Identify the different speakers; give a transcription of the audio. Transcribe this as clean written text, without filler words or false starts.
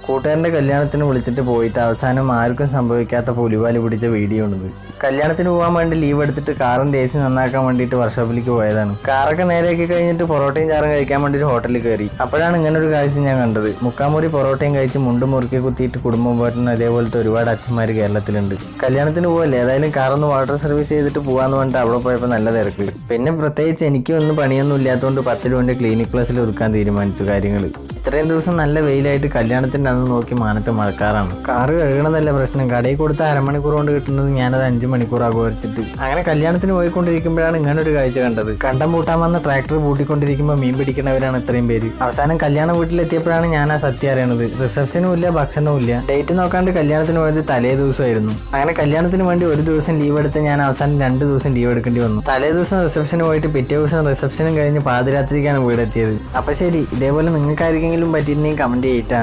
Speaker 1: കൂട്ടുകാരൻ്റെ കല്യാണത്തിന് വിളിച്ചിട്ട് പോയിട്ട് അവസാനം ആർക്കും സംഭവിക്കാത്ത പുലിവാലി പിടിച്ച വീഡിയോ ഉണ്ട്. കല്യാണത്തിന് പോകാൻ വേണ്ടി ലീവ് എടുത്തിട്ട് കാറിൻ്റെ AC നന്നാക്കാൻ വേണ്ടിയിട്ട് വർക്ക്ഷോപ്പിലേക്ക് പോയതാണ്. കാറൊക്കെ നേരെയാക്കി കഴിഞ്ഞിട്ട് പൊറോട്ടയും ചാറും കഴിക്കാൻ വേണ്ടിയിട്ട് ഹോട്ടലിൽ കയറി. അപ്പോഴാണ് ഇങ്ങനെ ഒരു കാഴ്ച ഞാൻ കണ്ടത്. മുക്കാമുറി പൊറോട്ടയും കഴിച്ച് മുണ്ടും മുറുക്കി കുത്തിയിട്ട് കുടുംബം പോറ്റുന്ന അതേപോലത്തെ ഒരുപാട് അച്ഛന്മാർ കേരളത്തിലുണ്ട്. കല്യാണത്തിന് പോകല്ലേ, ഏതായാലും കാറൊന്ന് വാട്ടർ സർവീസ് ചെയ്തിട്ട് പോകാമെന്ന് പറഞ്ഞിട്ട് അവിടെ പോയപ്പോൾ നല്ല തിരക്ക്. പിന്നെ പ്രത്യേകിച്ച് എനിക്കൊന്നും പണിയൊന്നും ഇല്ലാത്തതുകൊണ്ട് 10 രൂപൻ്റെ ക്ലിനിക് പ്ലസിൽ ഒതുക്കാൻ തീരുമാനിച്ചു കാര്യങ്ങൾ. ഇത്രയും ദിവസം നല്ല വെയിലായിട്ട് കല്യാണത്തിൻ്റെ അന്ന് നോക്കി മാനത്ത് മഴക്കാറാണ്. കാറ് കഴുകണമെന്നല്ല പ്രശ്നം, കടയിൽ കൊടുത്ത അരമണിക്കൂർ കൊണ്ട് കിട്ടുന്നത് ഞാനത് 5 മണിക്കൂർ ആഘോഷിച്ചിട്ട്. അങ്ങനെ കല്യാണത്തിന് പോയിക്കൊണ്ടിരിക്കുമ്പോഴാണ് ഇങ്ങനെ ഒരു കാഴ്ച കണ്ടത്. കണ്ടം പൂട്ടാൻ വന്ന ട്രാക്ടർ പൂട്ടിക്കൊണ്ടിരിക്കുമ്പോൾ മീൻ പിടിക്കണവരാണ് ഇത്രയും പേര്. അവസാനം കല്യാണ വീട്ടിലെത്തിയപ്പോഴാണ് ഞാൻ ആ സത്യം അറിയണത്. റിസപ്ഷനും ഇല്ല, ഭക്ഷണവും ഇല്ല. ഡേറ്റ് നോക്കാണ്ട് കല്യാണത്തിന് പോയത് തലേ ദിവസമായിരുന്നു. അങ്ങനെ കല്യാണത്തിന് വേണ്ടി ഒരു ദിവസം ലീവ് എടുത്ത് ഞാൻ അവസാനം 2 ദിവസം ലീവ് എടുക്കേണ്ടി വന്നു. തലേ ദിവസം റിസപ്ഷന് പോയിട്ട് പിറ്റേ ദിവസം റിസപ്ഷനും കഴിഞ്ഞ് പാതിരാത്രിക്കാണ് വീടെത്തിയത്. അപ്പൊ ശരി, ഇതേപോലെ നിങ്ങൾക്കായിരിക്കും പറ്റിയിട്ടുണ്ടെങ്കിൽ കമന്റ് ചെയ്യട്ടാ.